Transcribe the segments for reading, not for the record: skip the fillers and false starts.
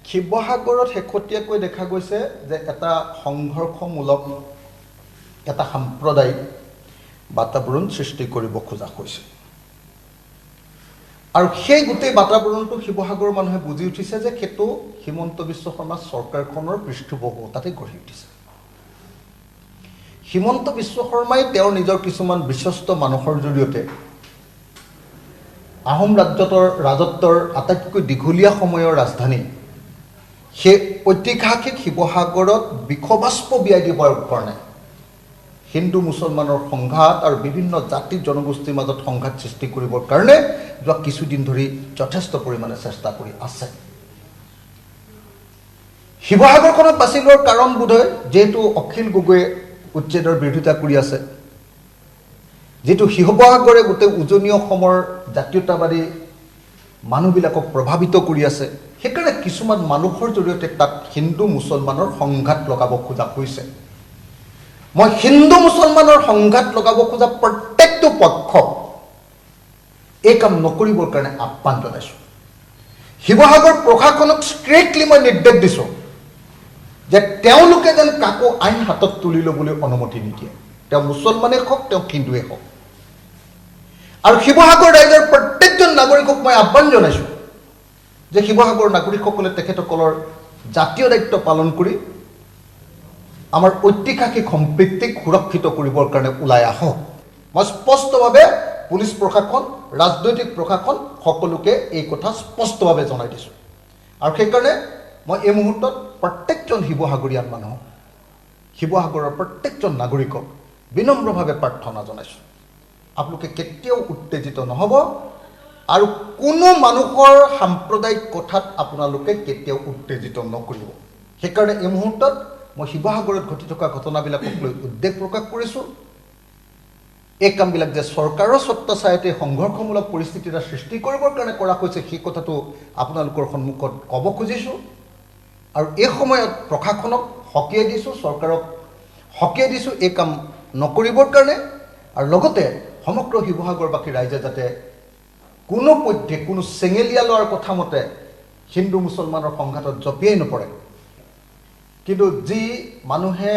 শিৱসাগৰত শেহতীয়াকৈ দেখা গৈছে যে এটা সংঘৰ্ষমূলক এটা সাম্প্ৰদায়িক বাতাবৰণ সৃষ্টি কৰিব খোজা হৈছে আৰু সেই গোটেই বাতাবৰণটো শিৱসাগৰৰ মানুহে বুজি উঠিছে যে সেইটো হিমন্ত বিশ্ব শৰ্মা চৰকাৰখনৰ পৃষ্ঠপোষকতাতে গঢ়ি উঠিছে হিমন্ত বিশ্ব শৰ্মাই তেওঁৰ নিজৰ কিছুমান বিশ্বস্ত মানুহৰ জৰিয়তে আহোম ৰাজত্বৰ আটাইতকৈ দীঘলীয়া সময়ৰ ৰাজধানী সেই ঐতিহাসিক শিৱসাগৰত বিখবাস্প বিয়াই দিবৰ কাৰণে হিন্দু মুছলমানৰ সংঘাত আৰু বিভিন্ন জাতি জনগোষ্ঠীৰ মাজত সংঘাত সৃষ্টি কৰিবৰ কাৰণে যোৱা কিছুদিন ধৰি যথেষ্ট পৰিমাণে চেষ্টা কৰি আছে শিৱসাগৰখনক বাছি লোৱাৰ কাৰণ বোধহয় যেহেতু অখিল গগৈয়ে উচ্ছেদৰ বিৰোধিতা কৰি আছে যেটো শিৱসাগৰে গোটেই উজনি অসমৰ জাতীয়তাবাদী মানুহবিলাকক প্ৰভাৱিত কৰি আছে সেইকাৰণে কিছুমান মানুহৰ জৰিয়তে তাত হিন্দু মুছলমানৰ সংঘাত লগাব খোজা হৈছে মই হিন্দু মুছলমানৰ সংঘাত লগাব খোজা প্ৰত্যেকটো পক্ষ এই কাম নকৰিবৰ কাৰণে আহ্বান জনাইছোঁ শিৱসাগৰ প্ৰশাসনক ষ্ট্ৰিক্টলি মই নিৰ্দেশ দিছোঁ যে তেওঁলোকে যেন কাকো আইন হাতত তুলি ল'বলৈ অনুমতি নিদিয়ে তেওঁ মুছলমানেই হওক তেওঁ হিন্দুৱেই হওক আৰু শিৱসাগৰ ৰাইজৰ প্ৰত্যেকজন নাগৰিকক মই আহ্বান জনাইছোঁ যে শিৱসাগৰ নাগৰিকসকলে তেখেতসকলৰ জাতীয় দায়িত্ব পালন কৰি আমাৰ ঐতিহাসিক সম্প্ৰীতিক সুৰক্ষিত কৰিবৰ কাৰণে ওলাই আহক মই স্পষ্টভাৱে পুলিচ প্ৰশাসন ৰাজনৈতিক প্ৰশাসন সকলোকে এই কথা স্পষ্টভাৱে জনাই দিছোঁ আৰু সেইকাৰণে মই এই মুহূৰ্তত প্ৰত্যেকজন শিৱসাগৰীয়ান মানুহ শিৱসাগৰৰ প্ৰত্যেকজন নাগৰিকক বিনম্ৰভাৱে প্ৰাৰ্থনা জনাইছোঁ আপোনালোকে কেতিয়াও উত্তেজিত নহ'ব আৰু কোনো মানুহৰ সাম্প্ৰদায়িক কথাত আপোনালোকে কেতিয়াও উত্তেজিত নকৰিব সেইকাৰণে এই মুহূৰ্তত মই শিৱসাগৰত ঘটি থকা ঘটনাবিলাকক লৈ উদ্বেগ প্ৰকাশ কৰিছোঁ এই কামবিলাক যে চৰকাৰৰ স্বত্বাচাৰিতে সংঘৰ্ষমূলক পৰিস্থিতি এটা সৃষ্টি কৰিবৰ কাৰণে কৰা হৈছে সেই কথাটো আপোনালোকৰ সন্মুখত ক'ব খুজিছোঁ আৰু এই সময়ত প্ৰশাসনক সকীয়াই দিছোঁ চৰকাৰক সকীয়াই দিছোঁ এই কাম নকৰিবৰ কাৰণে আৰু লগতে সমগ্ৰ শিৱসাগৰবাসী ৰাইজে যাতে কোনো পধ্যে কোনো চেঙেলীয়া লোৱাৰ কথা মতে হিন্দু মুছলমানৰ সংঘাতত জঁপিয়াই নপৰে কিন্তু যি মানুহে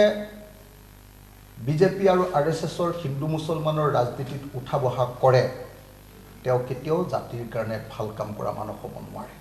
বিজেপি আৰু RSSৰ হিন্দু মুছলমানৰ ৰাজনীতিত উঠা বহা কৰে তেওঁ কেতিয়াও জাতিৰ কাৰণে ভাল কাম কৰা মানুহ হ'ব নোৱাৰে